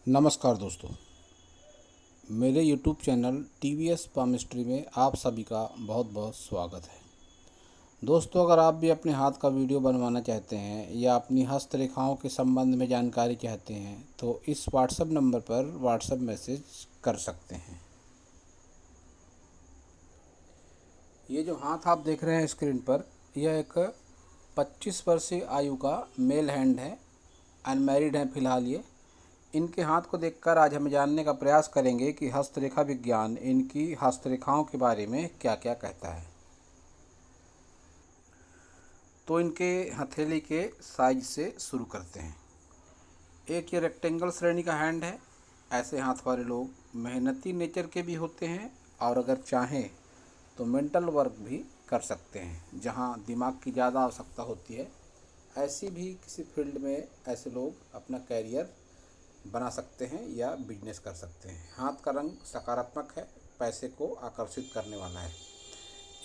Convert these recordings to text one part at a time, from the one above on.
नमस्कार दोस्तों, मेरे YouTube चैनल TVS पामिस्ट्री में आप सभी का बहुत बहुत स्वागत है। दोस्तों, अगर आप भी अपने हाथ का वीडियो बनवाना चाहते हैं या अपनी हस्तरेखाओं के संबंध में जानकारी चाहते हैं तो इस व्हाट्सएप नंबर पर व्हाट्सएप मैसेज कर सकते हैं। ये जो हाथ आप देख रहे हैं स्क्रीन पर, यह एक 25 वर्षीय आयु का मेल हैंड है। अनमैरिड हैं फिलहाल ये। इनके हाथ को देखकर आज हम जानने का प्रयास करेंगे कि हस्तरेखा विज्ञान इनकी हस्तरेखाओं के बारे में क्या क्या कहता है। तो इनके हथेली के साइज से शुरू करते हैं। एक ये रेक्टेंगल श्रेणी का हैंड है। ऐसे हाथ वाले लोग मेहनती नेचर के भी होते हैं और अगर चाहें तो मेंटल वर्क भी कर सकते हैं, जहां दिमाग की ज़्यादा आवश्यकता होती है। ऐसी भी किसी फील्ड में ऐसे लोग अपना कैरियर बना सकते हैं या बिजनेस कर सकते हैं। हाथ का रंग सकारात्मक है, पैसे को आकर्षित करने वाला है।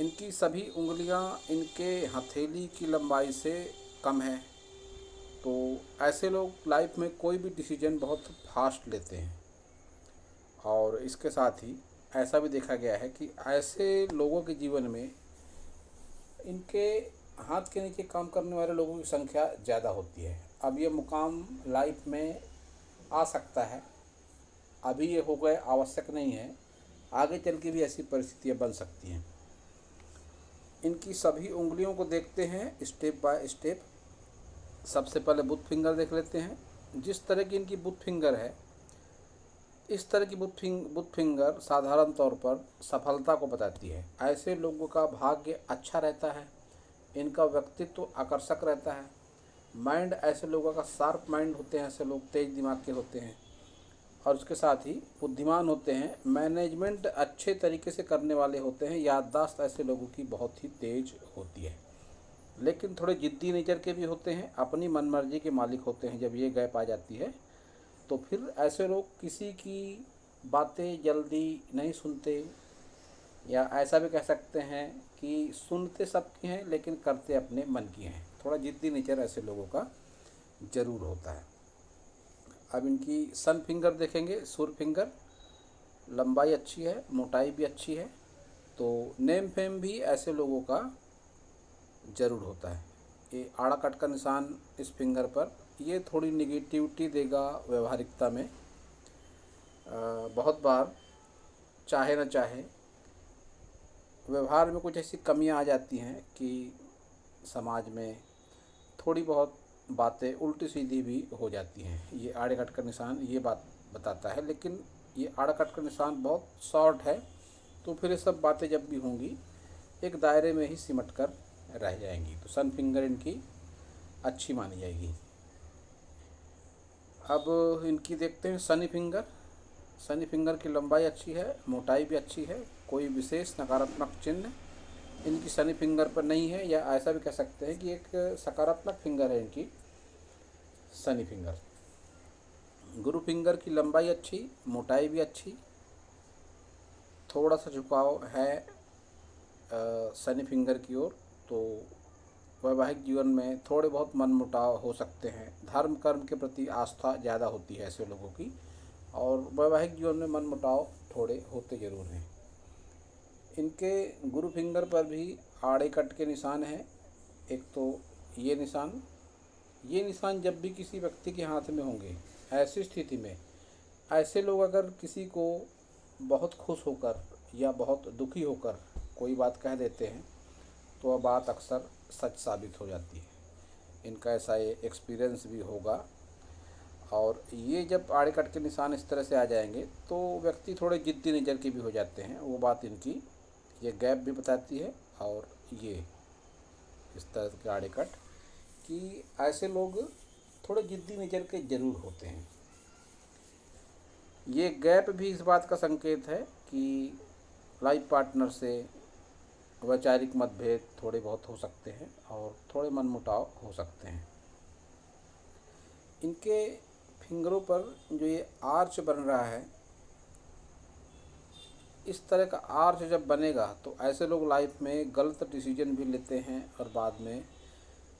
इनकी सभी उंगलियां इनके हथेली की लंबाई से कम है। तो ऐसे लोग लाइफ में कोई भी डिसीजन बहुत फास्ट लेते हैं। और इसके साथ ही ऐसा भी देखा गया है कि ऐसे लोगों के जीवन में इनके हाथ के नीचे काम करने वाले लोगों की संख्या ज़्यादा होती है। अब ये मुकाम लाइफ में आ सकता है, अभी ये हो गए आवश्यक नहीं है, आगे चल के भी ऐसी परिस्थितियाँ बन सकती हैं। इनकी सभी उंगलियों को देखते हैं स्टेप बाय स्टेप। सबसे पहले बुथ फिंगर देख लेते हैं। जिस तरह की इनकी बुथ फिंगर है, इस तरह की बुथ फिंगर साधारण तौर पर सफलता को बताती है। ऐसे लोगों का भाग्य अच्छा रहता है, इनका व्यक्तित्व आकर्षक रहता है। माइंड ऐसे लोगों का शार्प माइंड होते हैं, ऐसे लोग तेज दिमाग के होते हैं और उसके साथ ही बुद्धिमान होते हैं। मैनेजमेंट अच्छे तरीके से करने वाले होते हैं। याददाश्त ऐसे लोगों की बहुत ही तेज होती है, लेकिन थोड़े जिद्दी नेचर के भी होते हैं। अपनी मनमर्जी के मालिक होते हैं। जब ये गैप आ जाती है तो फिर ऐसे लोग किसी की बातें जल्दी नहीं सुनते, या ऐसा भी कह सकते हैं कि सुनते सबकी हैं लेकिन करते अपने मन की हैं। थोड़ा जिद्दी नेचर ऐसे लोगों का ज़रूर होता है। अब इनकी सन फिंगर देखेंगे, सुर फिंगर। लंबाई अच्छी है, मोटाई भी अच्छी है। तो नेम फेम भी ऐसे लोगों का ज़रूर होता है। ये आड़ा कट का निशान इस फिंगर पर, ये थोड़ी निगेटिविटी देगा व्यवहारिकता में। बहुत बार चाहे न चाहे व्यवहार में कुछ ऐसी कमियां आ जाती हैं कि समाज में थोड़ी बहुत बातें उल्टी सीधी भी हो जाती हैं। ये आड़े कट का निशान ये बात बताता है, लेकिन ये आड़ा कट का निशान बहुत शॉर्ट है, तो फिर ये सब बातें जब भी होंगी एक दायरे में ही सिमट कर रह जाएंगी। तो सन फिंगर इनकी अच्छी मानी जाएगी। अब इनकी देखते हैं सनी फिंगर। सनी फिंगर की लंबाई अच्छी है, मोटाई भी अच्छी है। कोई विशेष नकारात्मक चिन्ह इनकी सनी फिंगर पर नहीं है, या ऐसा भी कह सकते हैं कि एक सकारात्मक फिंगर है इनकी सनी फिंगर। गुरु फिंगर की लंबाई अच्छी, मोटाई भी अच्छी। थोड़ा सा झुकाव है सनी फिंगर की ओर। तो वैवाहिक जीवन में थोड़े बहुत मनमुटाव हो सकते हैं। धर्म कर्म के प्रति आस्था ज़्यादा होती है ऐसे लोगों की, और वैवाहिक जीवन में मनमुटाव थोड़े होते ज़रूर हैं। इनके गुरु फिंगर पर भी आड़े कट के निशान हैं। एक तो ये निशान जब भी किसी व्यक्ति के हाथ में होंगे, ऐसी स्थिति में ऐसे लोग अगर किसी को बहुत खुश होकर या बहुत दुखी होकर कोई बात कह देते हैं तो वह बात अक्सर सच साबित हो जाती है। इनका ऐसा ये एक्सपीरियंस भी होगा। और ये जब आड़े कट के निशान इस तरह से आ जाएंगे तो व्यक्ति थोड़े जिद्दी नेचर के भी हो जाते हैं। वो बात इनकी ये गैप भी बताती है। और ये इस तरह के आड़े कट कि ऐसे लोग थोड़े जिद्दी नेचर के ज़रूर होते हैं। ये गैप भी इस बात का संकेत है कि लाइफ पार्टनर से वैचारिक मतभेद थोड़े बहुत हो सकते हैं और थोड़े मनमुटाव हो सकते हैं। इनके फिंगरों पर जो ये आर्च बन रहा है, इस तरह का आर्च जब बनेगा तो ऐसे लोग लाइफ में गलत डिसीजन भी लेते हैं और बाद में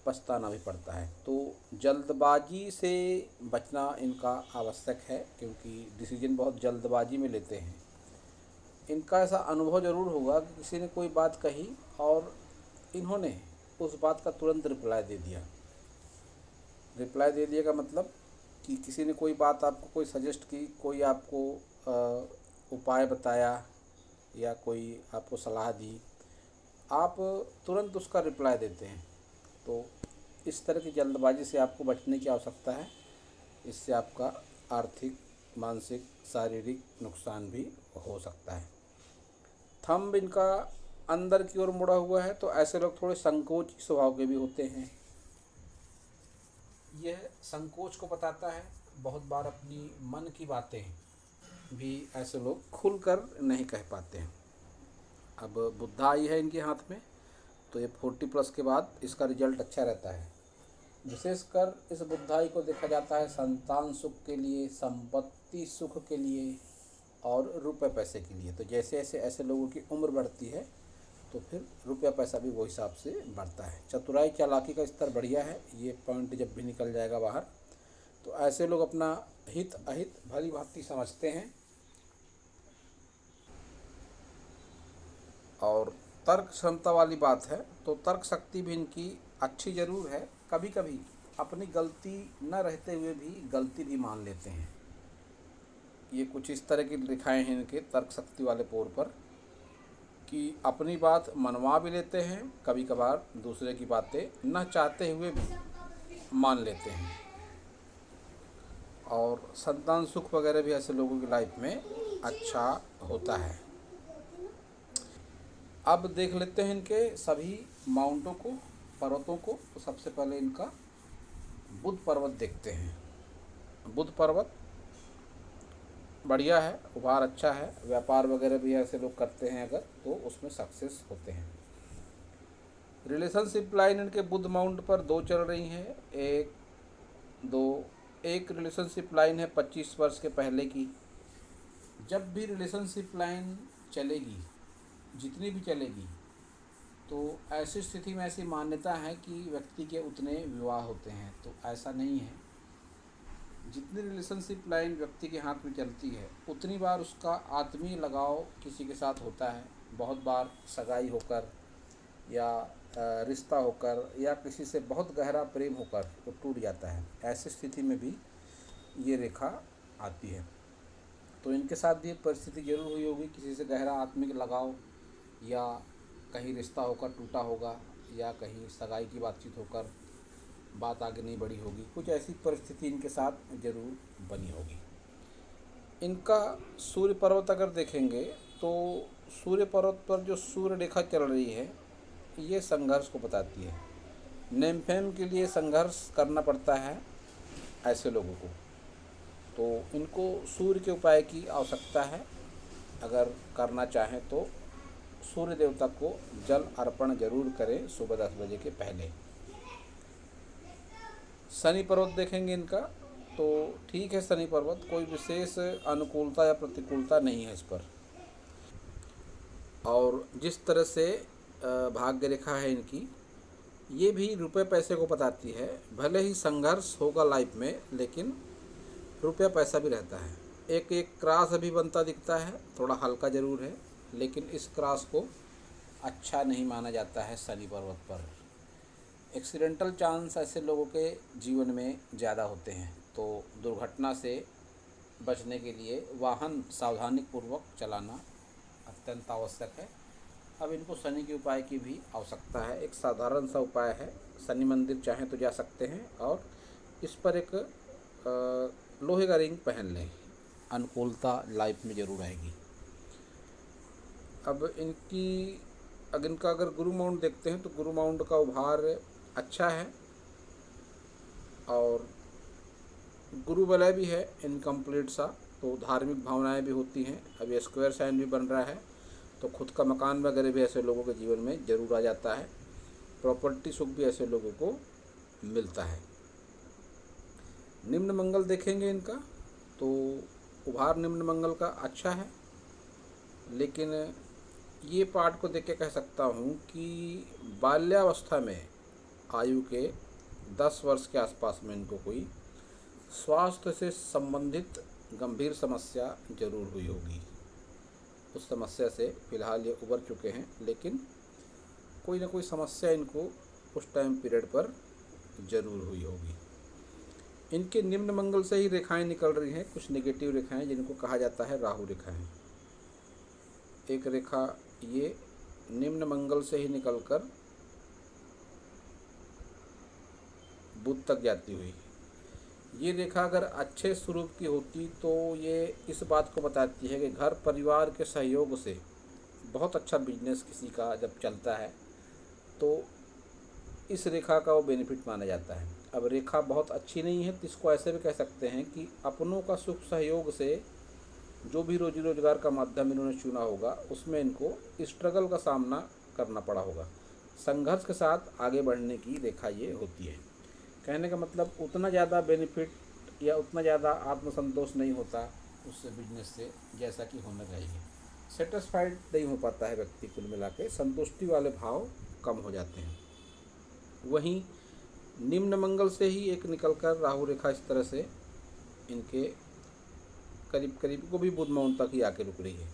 पछताना भी पड़ता है। तो जल्दबाजी से बचना इनका आवश्यक है, क्योंकि डिसीजन बहुत जल्दबाजी में लेते हैं। इनका ऐसा अनुभव ज़रूर होगा कि किसी ने कोई बात कही और इन्होंने उस बात का तुरंत रिप्लाई दे दिया। रिप्लाई दे दिया का मतलब कि किसी ने कोई बात आपको कोई सजेस्ट की, कोई आपको उपाय बताया या कोई आपको सलाह दी, आप तुरंत उसका रिप्लाई देते हैं। तो इस तरह की जल्दबाजी से आपको बचने की आवश्यकता है। इससे आपका आर्थिक, मानसिक, शारीरिक नुकसान भी हो सकता है। थंब इनका अंदर की ओर मुड़ा हुआ है, तो ऐसे लोग थोड़े संकोची स्वभाव के भी होते हैं। यह संकोच को बताता है। बहुत बार अपनी मन की बातें भी ऐसे लोग खुलकर नहीं कह पाते हैं। अब बुद्धा आई है इनके हाथ में, तो ये 40+ के बाद इसका रिजल्ट अच्छा रहता है। विशेषकर इस बुद्धाई को देखा जाता है संतान सुख के लिए, संपत्ति सुख के लिए और रुपए पैसे के लिए। तो जैसे जैसे ऐसे लोगों की उम्र बढ़ती है तो फिर रुपया पैसा भी वो हिसाब से बढ़ता है। चतुराई चालाकी का स्तर बढ़िया है। ये पॉइंट जब भी निकल जाएगा बाहर, तो ऐसे लोग अपना हित अहित भली भांति समझते हैं और तर्क क्षमता वाली बात है, तो तर्क शक्ति भी इनकी अच्छी ज़रूर है। कभी कभी अपनी गलती न रहते हुए भी गलती भी मान लेते हैं। ये कुछ इस तरह की लिखाएँ हैं इनके तर्क शक्ति वाले पोर पर कि अपनी बात मनवा भी लेते हैं, कभी कभार दूसरे की बातें न चाहते हुए भी मान लेते हैं। और संतान सुख वगैरह भी ऐसे लोगों की लाइफ में अच्छा होता है। अब देख लेते हैं इनके सभी माउंटों को, पर्वतों को। तो सबसे पहले इनका बुध पर्वत देखते हैं। बुध पर्वत बढ़िया है, उभार अच्छा है, व्यापार वगैरह भी ऐसे लोग करते हैं अगर, तो उसमें सक्सेस होते हैं। रिलेशनशिप लाइन इनके बुध माउंट पर 2 चल रही हैं, 1 2। एक रिलेशनशिप लाइन है 25 वर्ष के पहले की। जब भी रिलेशनशिप लाइन चलेगी, जितनी भी चलेगी, तो ऐसी स्थिति में ऐसी मान्यता है कि व्यक्ति के उतने विवाह होते हैं। तो ऐसा नहीं है। जितनी रिलेशनशिप लाइन व्यक्ति के हाथ में चलती है, उतनी बार उसका आत्मीय लगाव किसी के साथ होता है। बहुत बार सगाई होकर या रिश्ता होकर या किसी से बहुत गहरा प्रेम होकर वो टूट जाता है। ऐसी स्थिति में भी ये रेखा आती है। तो इनके साथ भी एक परिस्थिति जरूर हुई होगी, किसी से गहरा आत्मिक लगाव या कहीं रिश्ता होकर टूटा होगा या कहीं सगाई की बातचीत होकर बात आगे नहीं बढ़ी होगी। कुछ ऐसी परिस्थिति इनके साथ जरूर बनी होगी। इनका सूर्य पर्वत अगर देखेंगे तो सूर्य पर्वत पर जो सूर्य रेखा चल रही है, ये संघर्ष को बताती है। नेम फेम के लिए संघर्ष करना पड़ता है ऐसे लोगों को। तो इनको सूर्य के उपाय की आवश्यकता है। अगर करना चाहें तो सूर्य देवता को जल अर्पण जरूर करें सुबह 10 बजे के पहले। शनि पर्वत देखेंगे इनका, तो ठीक है, शनि पर्वत कोई विशेष अनुकूलता या प्रतिकूलता नहीं है इस पर। और जिस तरह से भाग्य रेखा है इनकी, ये भी रुपए पैसे को बताती है। भले ही संघर्ष होगा लाइफ में, लेकिन रुपया पैसा भी रहता है। एक एक क्रॉस अभी बनता दिखता है, थोड़ा हल्का ज़रूर है, लेकिन इस क्रॉस को अच्छा नहीं माना जाता है शनि पर्वत पर। एक्सीडेंटल चांस ऐसे लोगों के जीवन में ज़्यादा होते हैं। तो दुर्घटना से बचने के लिए वाहन सावधानीपूर्वक चलाना अत्यंत आवश्यक है। अब इनको शनि के उपाय की भी आवश्यकता है। एक साधारण सा उपाय है, शनि मंदिर चाहें तो जा सकते हैं और इस पर एक लोहे का रिंग पहन लें, अनुकूलता लाइफ में ज़रूर आएगी। अब इनका अगर गुरु माउंट देखते हैं तो गुरु माउंट का उभार अच्छा है और गुरु वलय भी है इनकम्प्लीट सा। तो धार्मिक भावनाएं भी होती हैं। अब ये स्क्वायर साइन भी बन रहा है, तो खुद का मकान वगैरह भी ऐसे लोगों के जीवन में ज़रूर आ जाता है। प्रॉपर्टी सुख भी ऐसे लोगों को मिलता है। निम्न मंगल देखेंगे इनका, तो उभार निम्न मंगल का अच्छा है, लेकिन ये पार्ट को देख के कह सकता हूँ कि बाल्यावस्था में आयु के 10 वर्ष के आसपास में इनको कोई स्वास्थ्य से संबंधित गंभीर समस्या जरूर हुई होगी। उस समस्या से फ़िलहाल ये उबर चुके हैं, लेकिन कोई ना कोई समस्या इनको उस टाइम पीरियड पर ज़रूर हुई होगी। इनके निम्न मंगल से ही रेखाएं निकल रही हैं, कुछ नेगेटिव रेखाएं जिनको कहा जाता है राहु रेखाएं। एक रेखा ये निम्न मंगल से ही निकलकर बुध तक जाती हुई, ये रेखा अगर अच्छे स्वरूप की होती तो ये इस बात को बताती है कि घर परिवार के सहयोग से बहुत अच्छा बिजनेस किसी का जब चलता है तो इस रेखा का वो बेनिफिट माना जाता है। अब रेखा बहुत अच्छी नहीं है तो इसको ऐसे भी कह सकते हैं कि अपनों का सुख सहयोग से जो भी रोजी रोजगार का माध्यम इन्होंने चुना होगा उसमें इनको स्ट्रगल का सामना करना पड़ा होगा। संघर्ष के साथ आगे बढ़ने की रेखा ये होती है। कहने का मतलब उतना ज़्यादा बेनिफिट या उतना ज़्यादा आत्मसंतोष नहीं होता उससे बिजनेस से जैसा कि होना चाहिए। सेटिस्फाइड नहीं हो पाता है व्यक्ति, कुल मिला के संतुष्टि वाले भाव कम हो जाते हैं। वहीं निम्न मंगल से ही एक निकलकर राहु रेखा इस तरह से इनके करीब करीब को भी बुध माउंट तक ही आके रुक रही है,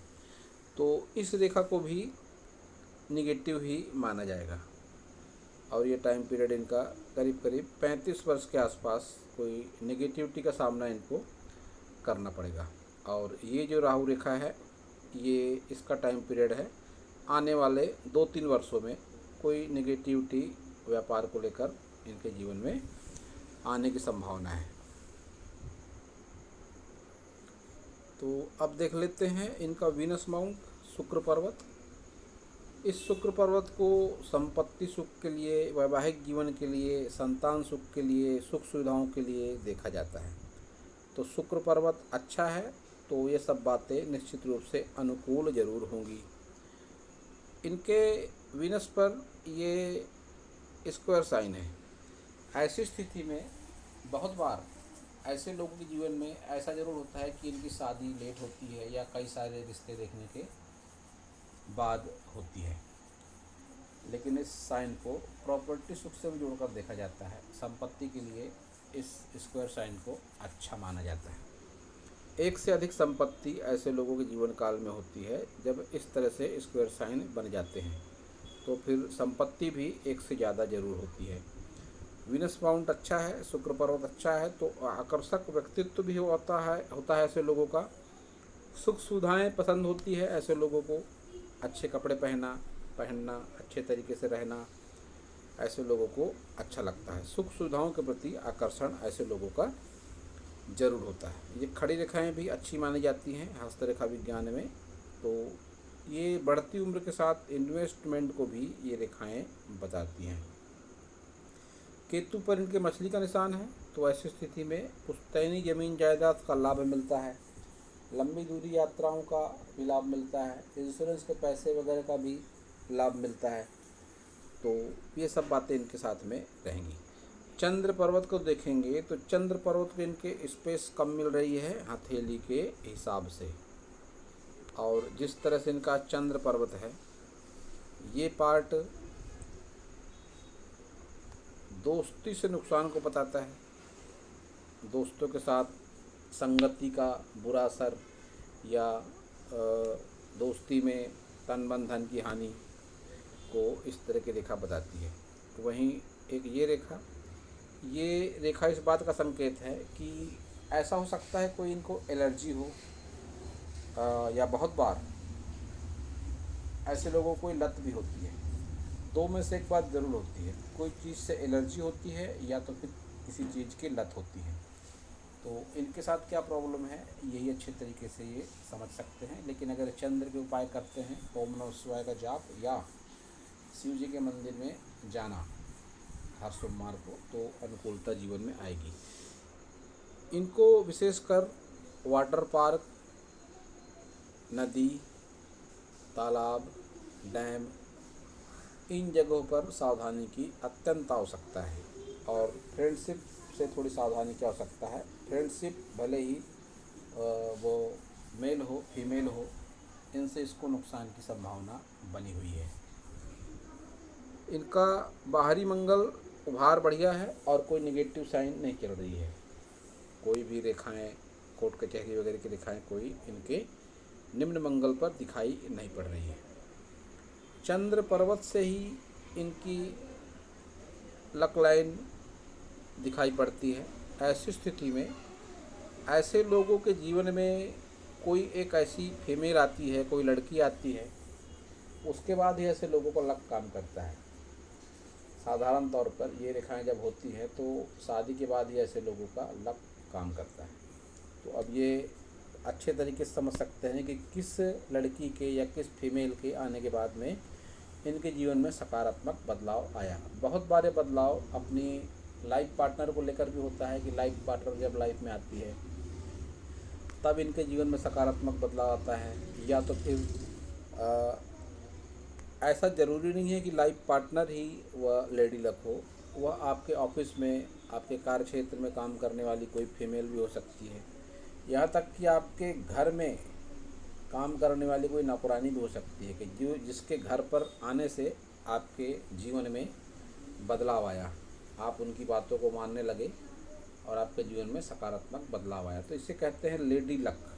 तो इस रेखा को भी निगेटिव ही माना जाएगा। और ये टाइम पीरियड इनका करीब करीब 35 वर्ष के आसपास कोई नेगेटिविटी का सामना इनको करना पड़ेगा। और ये जो राहु रेखा है ये इसका टाइम पीरियड है आने वाले 2-3 वर्षों में कोई नेगेटिविटी व्यापार को लेकर इनके जीवन में आने की संभावना है। तो अब देख लेते हैं इनका वीनस माउंट शुक्र पर्वत। इस शुक्र पर्वत को संपत्ति सुख के लिए, वैवाहिक जीवन के लिए, संतान सुख के लिए, सुख सुविधाओं के लिए देखा जाता है। तो शुक्र पर्वत अच्छा है तो ये सब बातें निश्चित रूप से अनुकूल जरूर होंगी। इनके वीनस पर ये स्क्वायर साइन है। ऐसी स्थिति में बहुत बार ऐसे लोगों के जीवन में ऐसा ज़रूर होता है कि इनकी शादी लेट होती है या कई सारे रिश्ते देखने के बाद होती है, लेकिन इस साइन को प्रॉपर्टी सुख से भी जोड़कर देखा जाता है। संपत्ति के लिए इस स्क्वायर साइन को अच्छा माना जाता है। एक से अधिक संपत्ति ऐसे लोगों के जीवन काल में होती है। जब इस तरह से स्क्वायर साइन बन जाते हैं तो फिर संपत्ति भी एक से ज़्यादा जरूर होती है। वीनस माउंट अच्छा है, शुक्र पर्वत अच्छा है तो आकर्षक व्यक्तित्व भी होता है ऐसे लोगों का। सुख सुविधाएं पसंद होती है ऐसे लोगों को, अच्छे कपड़े पहनना, अच्छे तरीके से रहना ऐसे लोगों को अच्छा लगता है। सुख सुविधाओं के प्रति आकर्षण ऐसे लोगों का जरूर होता है। ये खड़ी रेखाएं भी अच्छी मानी जाती हैं हस्तरेखा विज्ञान में। तो ये बढ़ती उम्र के साथ इन्वेस्टमेंट को भी ये रेखाएं बताती हैं। केतु पर इनके मछली का निशान है तो ऐसी स्थिति में पुश्तैनी जमीन जायदाद का लाभ मिलता है, लंबी दूरी यात्राओं का भी लाभ मिलता है, इंश्योरेंस के पैसे वगैरह का भी लाभ मिलता है। तो ये सब बातें इनके साथ में रहेंगी। चंद्र पर्वत को देखेंगे तो चंद्र पर्वत को इनके स्पेस कम मिल रही है हथेली के हिसाब से। और जिस तरह से इनका चंद्र पर्वत है ये पार्ट दोस्ती से नुकसान को बताता है। दोस्तों के साथ संगति का बुरा असर या दोस्ती में तन मन धन की हानि को इस तरह की रेखा बताती है। वहीं एक ये रेखा इस बात का संकेत है कि ऐसा हो सकता है कोई इनको एलर्जी हो या बहुत बार ऐसे लोगों को लत भी होती है। दो में से एक बात ज़रूर होती है, कोई चीज़ से एलर्जी होती है या तो फिर किसी चीज़ की लत होती है। तो इनके साथ क्या प्रॉब्लम है यही अच्छे तरीके से ये समझ सकते हैं। लेकिन अगर चंद्र के उपाय करते हैं, ओम नमः शिवाय का जाप या शिव जी के मंदिर में जाना हर सोमवार को, तो अनुकूलता जीवन में आएगी। इनको विशेषकर वाटर पार्क, नदी, तालाब, डैम इन जगहों पर सावधानी की अत्यंत आवश्यकता है। और फ्रेंडशिप से थोड़ी सावधानी की आवश्यकता है। फ्रेंडशिप भले ही वो मेल हो फीमेल हो, इनसे इसको नुकसान की संभावना बनी हुई है। इनका बाहरी मंगल उभार बढ़िया है और कोई नेगेटिव साइन नहीं चल रही है। कोई भी रेखाएं, कोर्ट कचहरी वगैरह की रेखाएं कोई इनके निम्न मंगल पर दिखाई नहीं पड़ रही है। चंद्र पर्वत से ही इनकी लक लाइन दिखाई पड़ती है। ऐसी स्थिति में ऐसे लोगों के जीवन में कोई एक ऐसी फीमेल आती है, कोई लड़की आती है, उसके बाद ही ऐसे लोगों का लक काम करता है। साधारण तौर पर ये रेखाएं जब होती हैं तो शादी के बाद ही ऐसे लोगों का लक काम करता है। तो अब ये अच्छे तरीके से समझ सकते हैं कि किस लड़की के या किस फीमेल के आने के बाद में इनके जीवन में सकारात्मक बदलाव आया। बहुत बार बदलाव अपनी लाइफ पार्टनर को लेकर भी होता है कि लाइफ पार्टनर जब लाइफ में आती है तब इनके जीवन में सकारात्मक बदलाव आता है। या तो फिर ऐसा ज़रूरी नहीं है कि लाइफ पार्टनर ही वह लेडी लक हो, वह आपके ऑफिस में, आपके कार्य क्षेत्र में काम करने वाली कोई फीमेल भी हो सकती है। यहाँ तक कि आपके घर में काम करने वाली कोई नौकरानी भी हो सकती है कि जिसके घर पर आने से आपके जीवन में बदलाव आया, आप उनकी बातों को मानने लगे और आपके जीवन में सकारात्मक बदलाव आया। तो इसे कहते हैं लेडी लक।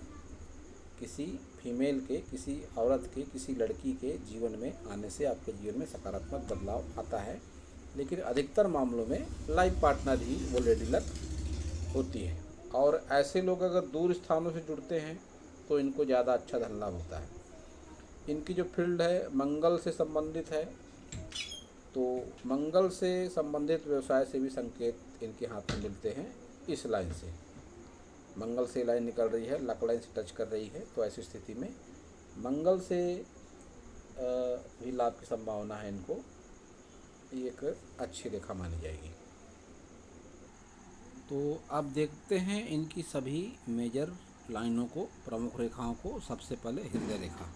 किसी फीमेल के, किसी औरत के, किसी लड़की के जीवन में आने से आपके जीवन में सकारात्मक बदलाव आता है। लेकिन अधिकतर मामलों में लाइफ पार्टनर ही वो लेडी लक होती है। और ऐसे लोग अगर दूर स्थानों से जुड़ते हैं तो इनको ज़्यादा अच्छा धन लाभ होता है। इनकी जो फील्ड है मंगल से संबंधित है, तो मंगल से संबंधित व्यवसाय से भी संकेत इनके हाथ में मिलते हैं। इस लाइन से मंगल से लाइन निकल रही है, लक लाइन से टच कर रही है, तो ऐसी स्थिति में मंगल से भी लाभ की संभावना है इनको। ये एक अच्छी रेखा मानी जाएगी। तो अब देखते हैं इनकी सभी मेजर लाइनों को, प्रमुख रेखाओं को। सबसे पहले हृदय रेखा।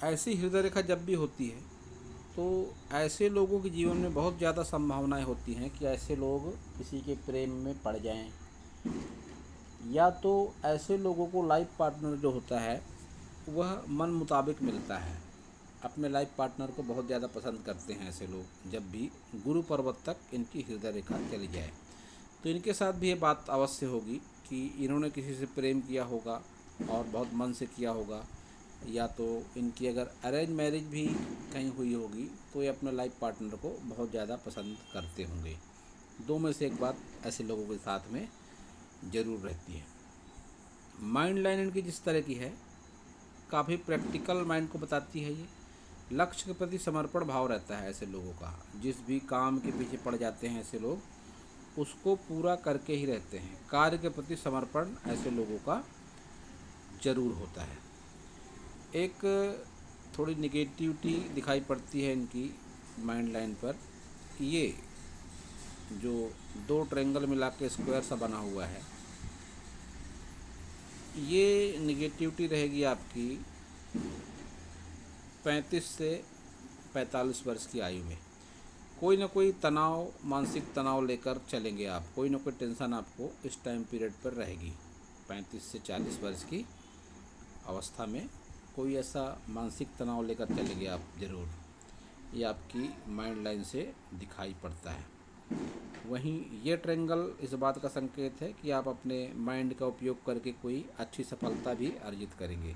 ऐसी हृदय रेखा जब भी होती है तो ऐसे लोगों के जीवन में बहुत ज़्यादा संभावनाएं होती हैं कि ऐसे लोग किसी के प्रेम में पड़ जाएं, या तो ऐसे लोगों को लाइफ पार्टनर जो होता है वह मन मुताबिक मिलता है। अपने लाइफ पार्टनर को बहुत ज़्यादा पसंद करते हैं ऐसे लोग। जब भी गुरु पर्वत तक इनकी हृदय रेखा चली जाए तो इनके साथ भी ये बात अवश्य होगी कि इन्होंने किसी से प्रेम किया होगा और बहुत मन से किया होगा, या तो इनकी अगर अरेंज मैरिज भी कहीं हुई होगी तो ये अपने लाइफ पार्टनर को बहुत ज़्यादा पसंद करते होंगे। दो में से एक बात ऐसे लोगों के साथ में ज़रूर रहती है। माइंड लाइन इनकी जिस तरह की है, काफ़ी प्रैक्टिकल माइंड को बताती है। ये लक्ष्य के प्रति समर्पण भाव रहता है ऐसे लोगों का। जिस भी काम के पीछे पड़ जाते हैं ऐसे लोग, उसको पूरा करके ही रहते हैं। कार्य के प्रति समर्पण ऐसे लोगों का ज़रूर होता है। एक थोड़ी निगेटिविटी दिखाई पड़ती है इनकी माइंड लाइन पर। ये जो दो ट्रायंगल मिला के स्क्वायर सा बना हुआ है, ये निगेटिविटी रहेगी आपकी 35 से 45 वर्ष की आयु में। कोई ना कोई तनाव, मानसिक तनाव लेकर चलेंगे आप। कोई ना कोई टेंशन आपको इस टाइम पीरियड पर रहेगी। 35 से 40 वर्ष की अवस्था में कोई ऐसा मानसिक तनाव लेकर चलेंगे आप ज़रूर। ये आपकी माइंड लाइन से दिखाई पड़ता है। वहीं ये ट्रायंगल इस बात का संकेत है कि आप अपने माइंड का उपयोग करके कोई अच्छी सफलता भी अर्जित करेंगे।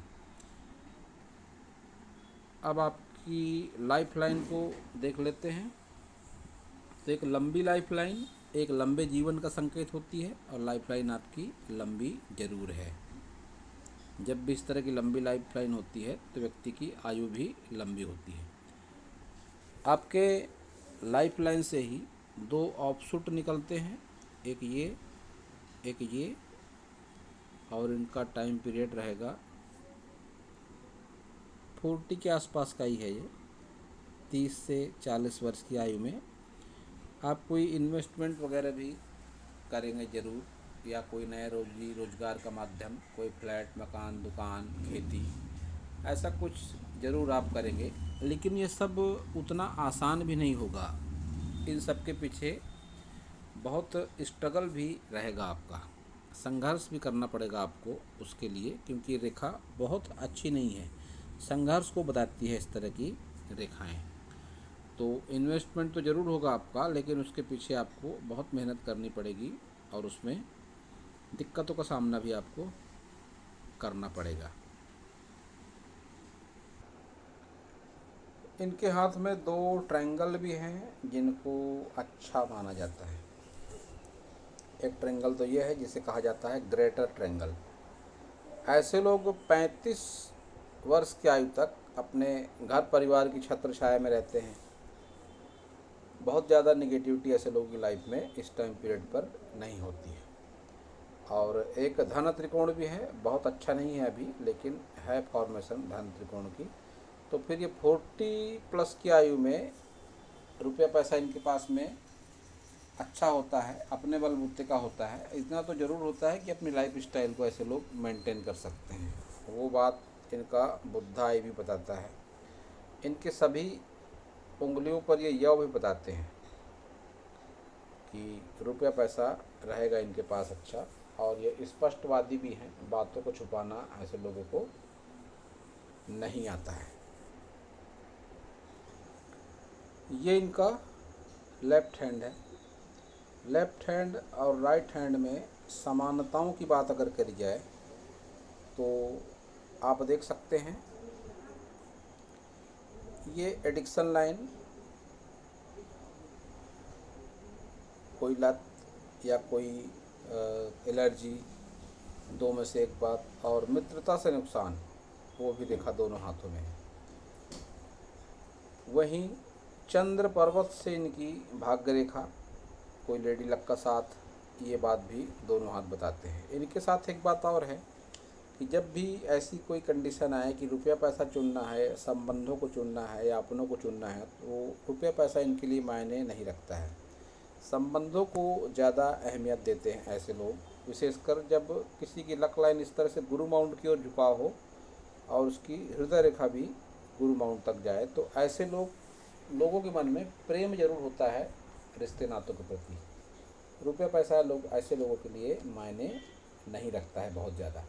अब आपकी लाइफ लाइन को देख लेते हैं। तो एक लंबी लाइफ लाइन एक लंबे जीवन का संकेत होती है, और लाइफ लाइन आपकी लंबी ज़रूर है। जब भी इस तरह की लंबी लाइफ लाइन होती है तो व्यक्ति की आयु भी लंबी होती है। आपके लाइफ लाइन से ही दो ऑफशूट निकलते हैं, एक ये, और इनका टाइम पीरियड रहेगा 40 के आसपास का ही है। ये 30 से 40 वर्ष की आयु में आप कोई इन्वेस्टमेंट वगैरह भी करेंगे ज़रूर, या कोई नया रोजगार का माध्यम, कोई फ्लैट, मकान, दुकान, खेती, ऐसा कुछ ज़रूर आप करेंगे। लेकिन ये सब उतना आसान भी नहीं होगा। इन सब के पीछे बहुत स्ट्रगल भी रहेगा, आपका संघर्ष भी करना पड़ेगा आपको उसके लिए, क्योंकि रेखा बहुत अच्छी नहीं है। संघर्ष को बताती है इस तरह की रेखाएं। तो इन्वेस्टमेंट तो ज़रूर होगा आपका, लेकिन उसके पीछे आपको बहुत मेहनत करनी पड़ेगी और उसमें दिक्कतों का सामना भी आपको करना पड़ेगा। इनके हाथ में 2 ट्रायंगल भी हैं जिनको अच्छा माना जाता है। एक ट्रायंगल तो ये है जिसे कहा जाता है ग्रेटर ट्रायंगल। ऐसे लोग 35 वर्ष की आयु तक अपने घर परिवार की छत्र छाया में रहते हैं। बहुत ज़्यादा निगेटिविटी ऐसे लोगों की लाइफ में इस टाइम पीरियड पर नहीं होती है। और एक धन त्रिकोण भी है, बहुत अच्छा नहीं है अभी, लेकिन है फॉर्मेशन धन त्रिकोण की। तो फिर ये 40+ की आयु में रुपया पैसा इनके पास में अच्छा होता है, अपने बलबूते का होता है। इतना तो ज़रूर होता है कि अपनी लाइफ स्टाइल को ऐसे लोग मेंटेन कर सकते हैं। वो बात इनका बुद्धा भी बताता है। इनके सभी उंगलियों पर ये यव भी बताते हैं कि रुपया पैसा रहेगा इनके पास अच्छा। और ये स्पष्टवादी भी हैं, बातों को छुपाना ऐसे लोगों को नहीं आता है। ये इनका लेफ्ट हैंड है। लेफ्ट हैंड और राइट हैंड में समानताओं की बात अगर करी जाए तो आप देख सकते हैं ये एडिक्शन लाइन, कोई लत या कोई एलर्जी, 2 में से एक बात, और मित्रता से नुकसान, वो भी देखा दोनों हाथों में। वहीं चंद्र पर्वत से इनकी भाग्य रेखा, कोई लेडी लक का साथ, ये बात भी दोनों हाथ बताते हैं। इनके साथ एक बात और है कि जब भी ऐसी कोई कंडीशन आए कि रुपया पैसा चुनना है, संबंधों को चुनना है या अपनों को चुनना है, तो रुपया पैसा इनके लिए मायने नहीं रखता है। संबंधों को ज़्यादा अहमियत देते हैं ऐसे लोग, विशेषकर जब किसी की लक लाइन इस तरह से गुरु माउंट की ओर झुकाव हो और उसकी हृदय रेखा भी गुरु माउंट तक जाए, तो ऐसे लोगों के मन में प्रेम जरूर होता है रिश्ते नातों के प्रति। रुपया पैसा लोग ऐसे लोगों के लिए मायने नहीं रखता है बहुत ज़्यादा।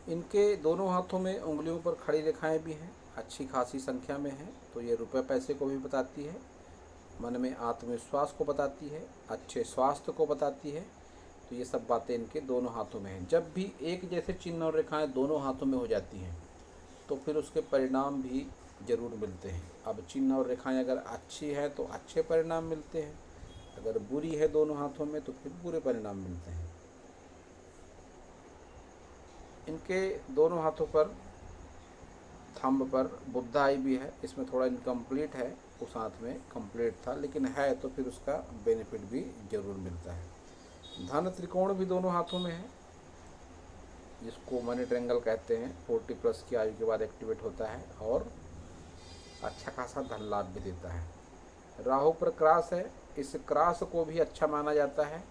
इनके दोनों हाथों में उंगलियों पर खड़ी रेखाएं भी हैं, अच्छी खासी संख्या में हैं। तो ये रुपये पैसे को भी बताती है, मन में आत्मविश्वास को बताती है, अच्छे स्वास्थ्य को बताती है। तो ये सब बातें इनके दोनों हाथों में हैं। जब भी एक जैसे चिन्ह और रेखाएं दोनों हाथों में हो जाती हैं तो फिर उसके परिणाम भी ज़रूर मिलते हैं। अब चिन्ह और रेखाएं अगर अच्छी है तो अच्छे परिणाम मिलते हैं, अगर बुरी है दोनों हाथों में तो फिर बुरे परिणाम मिलते हैं। इनके दोनों हाथों पर थंब पर बुद्धा आई भी है। इसमें थोड़ा इनकम्प्लीट है, उस हाथ में कंप्लीट था, लेकिन है तो फिर उसका बेनिफिट भी ज़रूर मिलता है। धन त्रिकोण भी दोनों हाथों में है, जिसको मनी ट्रायंगल कहते हैं। 40+ की आयु के बाद एक्टिवेट होता है और अच्छा खासा धन लाभ भी देता है। राहु पर क्रॉस है, इस क्रॉस को भी अच्छा माना जाता है।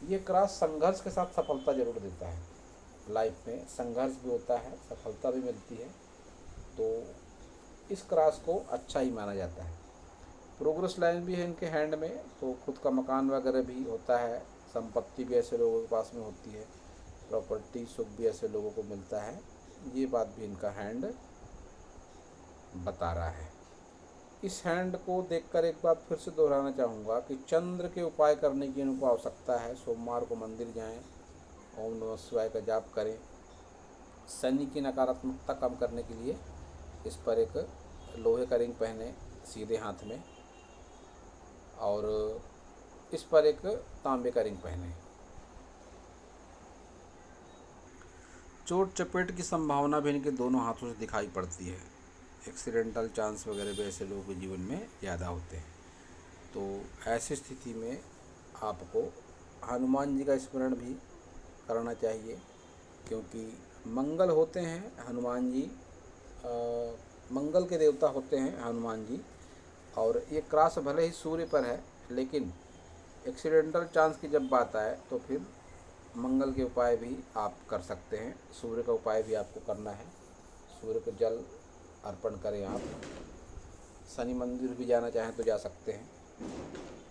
ये क्रॉस संघर्ष के साथ सफलता जरूर देता है। लाइफ में संघर्ष भी होता है, सफलता भी मिलती है, तो इस क्रॉस को अच्छा ही माना जाता है। प्रोग्रेस लाइन भी है इनके हैंड में, तो खुद का मकान वगैरह भी होता है, संपत्ति भी ऐसे लोगों के पास में होती है, प्रॉपर्टी सुख भी ऐसे लोगों को मिलता है। ये बात भी इनका हैंड बता रहा है। इस हैंड को देखकर एक बात फिर से दोहराना चाहूँगा कि चंद्र के उपाय करने की इनको आवश्यकता है। सोमवार को मंदिर जाएं, ओम नमः शिवाय का जाप करें। शनि की नकारात्मकता कम करने के लिए इस पर एक लोहे का रिंग पहने सीधे हाथ में, और इस पर एक तांबे का रिंग पहने। चोट चपेट की संभावना भी इनके दोनों हाथों से दिखाई पड़ती है। एक्सीडेंटल चांस वगैरह भी ऐसे लोगों के जीवन में ज़्यादा होते हैं। तो ऐसी स्थिति में आपको हनुमान जी का स्मरण भी करना चाहिए, क्योंकि मंगल होते हैं हनुमान जी, मंगल के देवता होते हैं हनुमान जी। और ये क्रॉस भले ही सूर्य पर है, लेकिन एक्सीडेंटल चांस की जब बात आए तो फिर मंगल के उपाय भी आप कर सकते हैं। सूर्य का उपाय भी आपको करना है, सूर्य को जल अर्पण करें आप। शनि मंदिर भी जाना चाहें तो जा सकते हैं।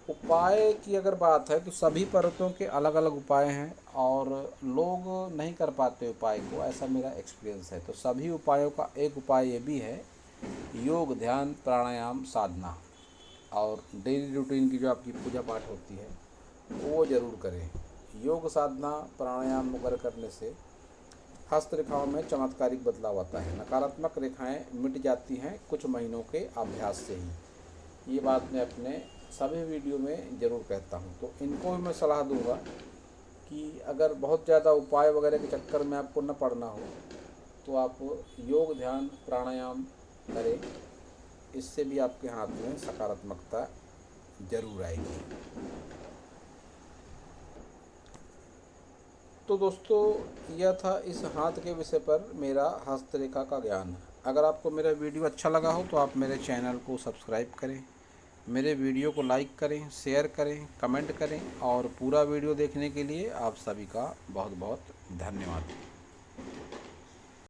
उपाय उपाय की अगर बात है तो सभी पर्वतों के अलग अलग उपाय हैं और लोग नहीं कर पाते उपाय को, ऐसा मेरा एक्सपीरियंस है। तो सभी उपायों का एक उपाय ये भी है, योग, ध्यान, प्राणायाम, साधना और डेली रूटीन की जो आपकी पूजा पाठ होती है वो ज़रूर करें। योग, साधना, प्राणायाम वगैरह करने से हस्तरेखाओं में चमत्कारिक बदलाव आता है। नकारात्मक रेखाएं मिट जाती हैं कुछ महीनों के अभ्यास से ही। ये बात मैं अपने सभी वीडियो में ज़रूर कहता हूँ। तो इनको भी मैं सलाह दूँगा कि अगर बहुत ज़्यादा उपाय वगैरह के चक्कर में आपको न पड़ना हो तो आप योग, ध्यान, प्राणायाम करें। इससे भी आपके हाथ में सकारात्मकता ज़रूर आएगी। तो दोस्तों, यह था इस हाथ के विषय पर मेरा हस्तरेखा का ज्ञान। अगर आपको मेरा वीडियो अच्छा लगा हो तो आप मेरे चैनल को सब्सक्राइब करें, मेरे वीडियो को लाइक करें, शेयर करें, कमेंट करें और पूरा वीडियो देखने के लिए आप सभी का बहुत बहुत धन्यवाद।